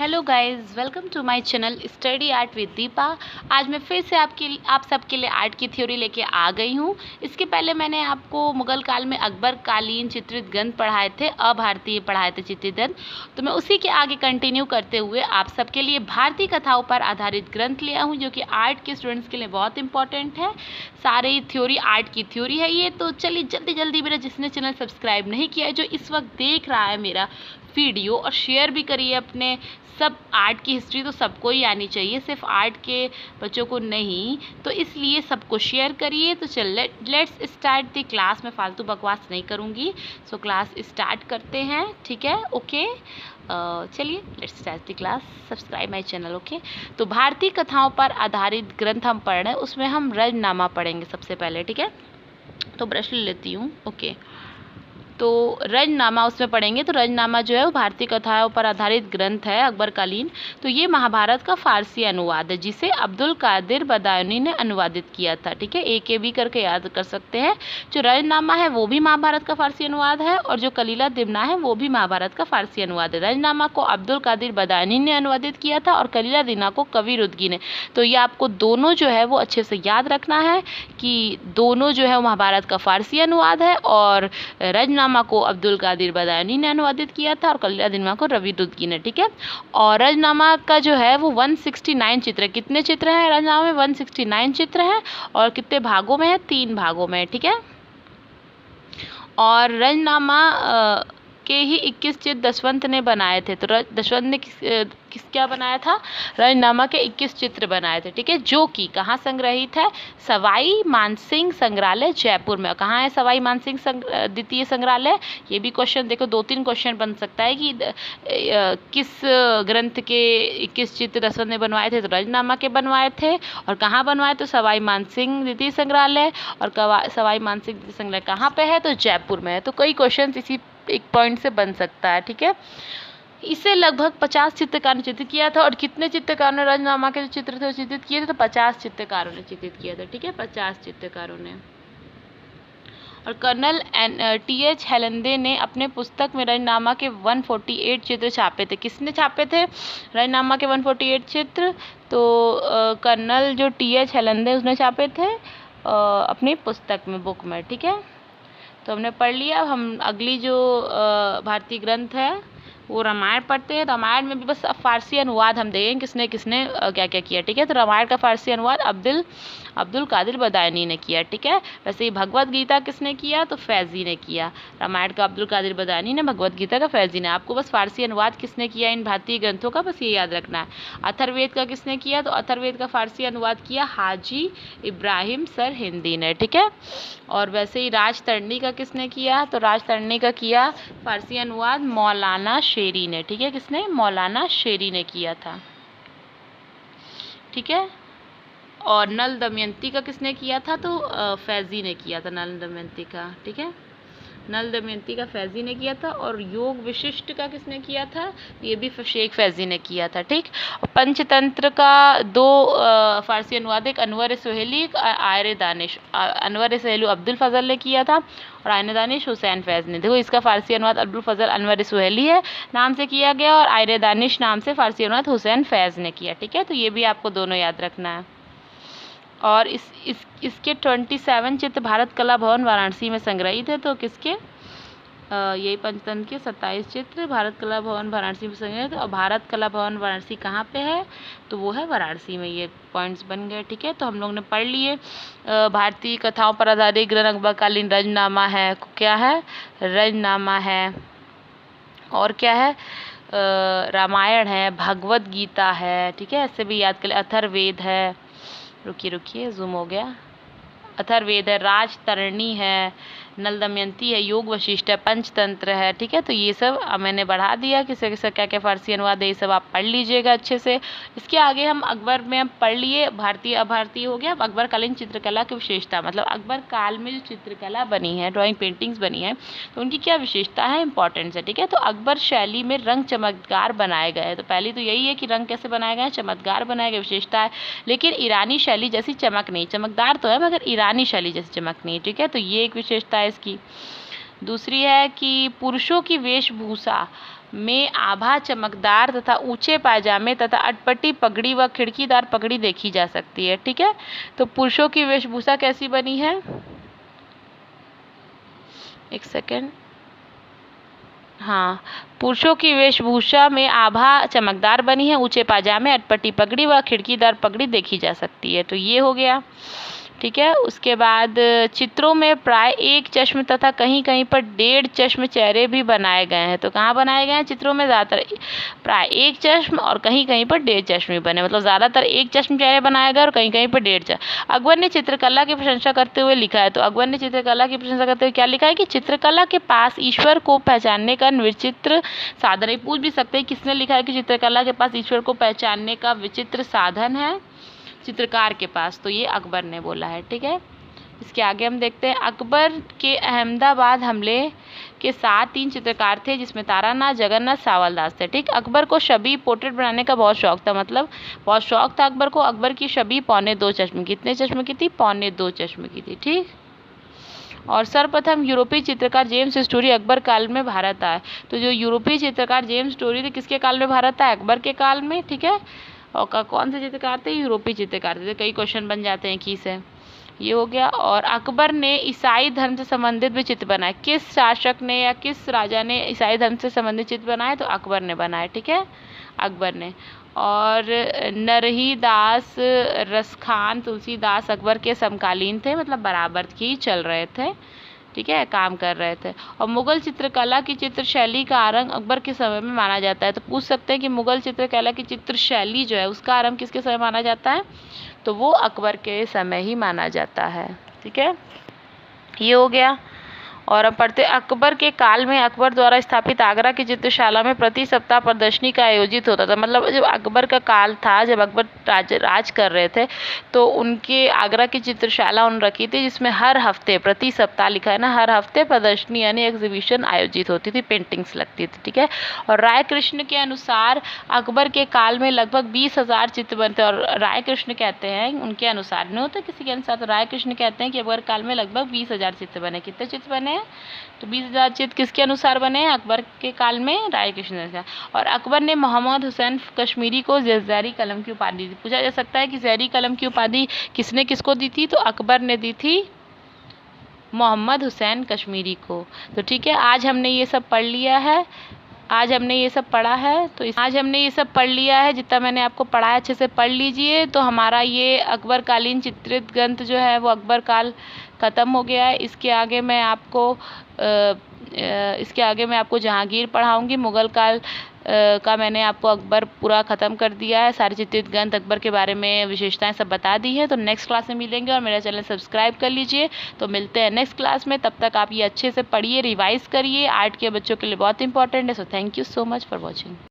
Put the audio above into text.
Hello guys, welcome to my channel study art with Deepa. आज मैं फिर से आप सबके लिए आर्ट की थ्योरी लेके आ गई हूँ। इसके पहले मैंने आपको मुगल काल में अकबर कालीन चित्रित ग्रंथ पढ़ाए थे, अभारतीय पढ़ाए थे चित्रित ग्रंथ। तो मैं उसी के आगे कंटिन्यू करते हुए आप सबके लिए भारतीय कथाओं पर आधारित ग्रंथ लिया हूँ, जो कि आर्ट के स्टूडेंट्स के लिए बहुत इंपॉर्टेंट है। सारी थ्योरी आर्ट की थ्योरी है ये। तो चलिए जल्दी जल्दी मेरा जिसने चैनल सब्सक्राइब नहीं किया है, जो इस वक्त देख रहा है मेरा वीडियो, और शेयर भी करिए अपने। सब आर्ट की हिस्ट्री तो सबको ही आनी चाहिए, सिर्फ आर्ट के बच्चों को नहीं, तो इसलिए सबको शेयर करिए। तो चल लेट्स स्टार्ट द क्लास। मैं फालतू बकवास नहीं करूँगी, सो क्लास स्टार्ट करते हैं, ठीक है? ओके, चलिए let's start the class. Subscribe my channel. Okay, तो भारतीय कथाओं पर आधारित ग्रंथ हम पढ़ रहे हैं, उसमें हम रजनामा पढ़ेंगे सबसे पहले, ठीक है? तो ब्रश ले लेती हूँ। ओके, तो रजनामा उसमें पढ़ेंगे। तो रजनामा जो है वो भारतीय कथाओं पर आधारित ग्रंथ है, अकबरकालीन। तो ये महाभारत का फारसी अनुवाद है, जिसे अब्दुल कादिर बदायूनी ने अनुवादित किया था, ठीक है? AKB करके याद कर सकते हैं। जो रजनामा है वो भी महाभारत का फारसी अनुवाद है, और जो कलीला दिमना है वो भी महाभारत का फारसी अनुवाद है। रजनामा को अब्दुल कादिर बदायूनी ने अनुवादित किया था, और कलीला दिमना को कवि रुदगी ने। तो ये आपको दोनों जो है वो अच्छे से याद रखना है कि दोनों जो है वो महाभारत का फारसी अनुवाद है, और रजनामा को अब्दुल कादिर बदायूनी ने अनुवादित किया था, और कलीला दिमना को रवि रुदगी ने, ठीक है? और रजनामा का जो है वो 169 चित्र। कितने चित्र हैं रजनामा में? 169 चित्र हैं। और कितने भागों में है? 3 भागों में, ठीक है? और रजनामा के ही 21 चित्र दशवंत ने बनाए थे। तो दशवंत ने किस क्या बनाया था? रजनामा के 21 चित्र बनाए थे, ठीक है? जो कि कहाँ संग्रहित है? सवाई मानसिंह संग्रहालय जयपुर में। कहाँ है सवाई मानसिंह द्वितीय संग्रहालय? ये भी क्वेश्चन देखो, 2-3 क्वेश्चन बन सकता है कि किस ग्रंथ के 21 चित्र दशवंत ने बनवाए थे? तो रजनामा के बनवाए थे। और कहाँ बनवाए? तो सवाई मानसिंह द्वितीय संग्रहालय। और सवाई मानसिंह द्वितीय संग्रहालय कहाँ पे है? तो जयपुर में है। तो कई क्वेश्चन इसी एक पॉइंट से बन सकता है, ठीक है? इसे लगभग 50 चित्रकारों ने चित्रित किया था। और कितने चित्रकारों ने रजनामा के जो चित्र थे वो चित्रित किए थे? तो 50 चित्रकारों ने चित्रित किया था, ठीक है? 50 चित्रकारों ने। और कर्नल TH हेलेंदे ने अपने पुस्तक में रजनामा के 148 चित्र छापे थे। किसने छापे थे रजनामा के 148 चित्र? तो कर्नल जो TH हेलेंदे उसने छापे थे अपनी पुस्तक में, बुक में, ठीक है? तो हमने पढ़ लिया। हम अगली जो भारतीय ग्रंथ है वो रामायण पढ़ते हैं। रामायण में भी बस फारसी अनुवाद हम देखेंगे किसने किसने क्या क्या किया, ठीक है? तो रामायण का फारसी अनुवाद अब्दुल कादिर बदायूनी ने किया, ठीक है? वैसे ही भगवत गीता किसने किया? तो फैजी ने किया। रामायण का अब्दुल कादिर बदायूनी ने, भगवत गीता का फैजी ने। आपको बस फारसी अनुवाद किसने किया इन भारतीय ग्रंथों का, बस ये याद रखना है। अथर्ववेद का किसने किया? तो अथर्ववेद का फारसी अनुवाद किया हाजी इब्राहिम सर हिंदी ने, ठीक है? और वैसे ही राजतरणी का किसने किया? तो राजतरणी का किया फारसी अनुवाद मौलाना शेरी ने, ठीक है? किसने? मौलाना शेरी ने किया था, ठीक है? और नल दमयंती का किसने किया था? तो फैजी ने किया था नल दमयंती का, ठीक है? नल दमयंती का फैजी ने किया था। और योग विशिष्ट का किसने किया था? ये भी शेख फैजी ने किया था, ठीक? और पंचतंत्र का 2 फारसी अनुवाद, एक अनवर सुहेली, एक आयर दानिश। अनवर सुहेली अब्दुल फजल ने किया था, और आयर दानिश हुसैन फैज ने। देखो, इसका फारसी अनुवाद अब्दुल फजल अनवर सुहेली है नाम से किया गया, और आयर दानिश नाम से फारसी अनुवाद हुसैन फैज ने किया, ठीक है? तो ये भी आपको दोनों याद रखना है। और इसके 27 चित्र भारत कला भवन वाराणसी में संग्रहित है। तो किसके? यही पंचतंत्र के 27 चित्र भारत कला भवन वाराणसी में संग्रहित है। और भारत कला भवन वाराणसी कहाँ पे है? तो वो है वाराणसी में। ये पॉइंट्स बन गए, ठीक है? तो हम लोग ने पढ़ लिए भारतीय कथाओं पर आधारित ग्रंथ अकबरकालीन रजनामा है। क्या है? रजनामा है। और क्या है? रामायण है, भगवत गीता है, ठीक है? ऐसे भी याद कर ले। अथर्ववेद है, रुकिए जूम हो गया। अथर्ववेद है, राजतरणी है, नल दमयंती है, योग वशिष्ठ है, पंचतंत्र है, ठीक है? तो ये सब मैंने बढ़ा दिया किसे किसे क्या क्या फारसी अनुवाद है, ये सब आप पढ़ लीजिएगा अच्छे से। इसके आगे हम अकबर में हम पढ़ लिए, भारतीय अभारतीय हो गया। अब अकबरकालीन चित्रकला की विशेषता, मतलब अकबर काल में जो चित्रकला बनी है, ड्राइंग पेंटिंग्स बनी है, तो उनकी क्या विशेषता है, इंपॉर्टेंस है, ठीक है? तो अकबर शैली में रंग चमत्कार बनाए गए हैं। तो पहली तो यही है कि रंग कैसे बनाए गए हैं, चमत्कार बनाए गए, विशेषता है। लेकिन ईरानी शैली जैसी चमक नहीं, चमकदार तो है मगर ईरानी शैली जैसी चमक नहीं, ठीक है? तो ये एक विशेषता है इसकी। दूसरी है कि पुरुषों की वेशभूषा में आभा, चमकदार तथा ऊंचे पायजामे तथा अटपटी पगड़ी व खिड़कीदार पगड़ी देखी जा सकती है। ठीक है, तो पुरुषों की वेशभूषा कैसी बनी है, एक सेकेंड, हाँ, पुरुषों की वेशभूषा में आभा चमकदार बनी है, ऊंचे पायजामे, अटपटी पगड़ी व खिड़कीदार पगड़ी देखी जा सकती है। तो ये हो गया। ठीक है, उसके बाद चित्रों में प्राय एक चश्म तथा कहीं कहीं पर 1.5 चश्म चेहरे भी बनाए गए हैं। तो कहाँ बनाए गए हैं चित्रों में, ज़्यादातर प्राय एक चश्म और कहीं कहीं पर 1.5 चश्म भी बने, मतलब ज़्यादातर एक चश्म चेहरे बनाए गए और कहीं कहीं पर 1.5 चश्म। अकबर ने चित्रकला की प्रशंसा करते हुए लिखा है, तो अकबर ने चित्रकला की प्रशंसा करते हुए क्या लिखा है कि चित्रकला के पास ईश्वर को पहचानने का विचित्र साधन है। पूछ भी सकते हैं किसने लिखा है कि चित्रकला के पास ईश्वर को पहचानने का विचित्र साधन है चित्रकार के पास, तो ये अकबर ने बोला है। ठीक है, इसके आगे हम देखते हैं, अकबर के अहमदाबाद हमले के 3 चित्रकार थे, जिसमें तारानाथ, जगन्नाथ, सावलदास थे। ठीक, अकबर को छवि पोर्ट्रेट बनाने का बहुत शौक था, मतलब बहुत शौक था अकबर को। अकबर की छवि 1.25 चश्म, कितने चश्म की थी, 1.25 चश्म की थी। ठीक, और सर्वप्रथम यूरोपीय चित्रकार जेम्स स्टोरी अकबर काल में भारत आए। तो जो यूरोपीय चित्रकार जेम्स स्टोरी थे, किसके काल में भारत आए, अकबर के काल में। ठीक है, और कौन से चित्रकार थे, यूरोपीय चित्रकार थे। कई क्वेश्चन बन जाते हैं की से, ये हो गया। और अकबर ने ईसाई धर्म से संबंधित भी चित्र बनाए। किस शासक ने या किस राजा ने ईसाई धर्म से संबंधित चित्र बनाए, तो अकबर ने बनाए। ठीक है, अकबर ने। और नरहीदास, रसखान, तुलसीदास अकबर के समकालीन थे, मतलब बराबर ही चल रहे थे। ठीक है, काम कर रहे थे। और मुगल चित्रकला की चित्र शैली का आरंभ अकबर के समय में माना जाता है। तो पूछ सकते हैं कि मुगल चित्रकला की चित्र शैली जो है उसका आरंभ किसके समय माना जाता है, तो वो अकबर के समय ही माना जाता है। ठीक है, ये हो गया। और अब पढ़ते, अकबर के काल में अकबर द्वारा स्थापित आगरा की चित्रशाला में प्रति सप्ताह प्रदर्शनी का आयोजित होता था। मतलब जब अकबर का काल था, जब अकबर राज कर रहे थे, तो उनके आगरा की चित्रशाला उन्होंने रखी थी, जिसमें हर हफ्ते, प्रति सप्ताह लिखा है ना, हर हफ्ते प्रदर्शनी यानी एग्जीबिशन आयोजित होती थी, पेंटिंग्स लगती थी। ठीक है, और राय कृष्ण के अनुसार अकबर के काल में लगभग 20,000 चित्र बनते हैं। और राय कृष्ण कहते हैं, उनके अनुसार नहीं होता किसी के अनुसार, तो राय कृष्ण कहते हैं कि अकबर काल में लगभग 20,000 चित्र बने। कितने चित्र बने, तो 20,000 चित्र किसके अनुसार बने हैं, अकबर के काल में, राय कृष्ण अनुसार। और अकबर ने मोहम्मद हुसैन कश्मीरी को ज़ेरी कलम की उपाधि दी। पूछा जा सकता है कि ज़ेरी कलम की उपाधि किसने किसको दी थी, तो अकबर ने दी थी मोहम्मद हुसैन कश्मीरी को। तो ठीक है, आज हमने ये सब पढ़ लिया है, आज हमने ये सब पढ़ा है, तो आज हमने ये सब पढ़ लिया है, जितना मैंने आपको पढ़ाया अच्छे से पढ़ लीजिए। तो हमारा ये अकबर कालीन चित्रित ग्रंथ जो है वो अकबर काल ख़त्म हो गया है। इसके आगे मैं आपको जहांगीर पढ़ाऊँगी। मुग़ल काल का मैंने आपको अकबर पूरा ख़त्म कर दिया है, सारे चित्रित ग्रंथ अकबर के बारे में विशेषताएं सब बता दी हैं। तो नेक्स्ट क्लास में मिलेंगे, और मेरा चैनल सब्सक्राइब कर लीजिए। तो मिलते हैं नेक्स्ट क्लास में, तब तक आप ये अच्छे से पढ़िए, रिवाइज़ करिए। आर्ट के बच्चों के लिए बहुत इंपॉर्टेंट है। So thank you so much for watching.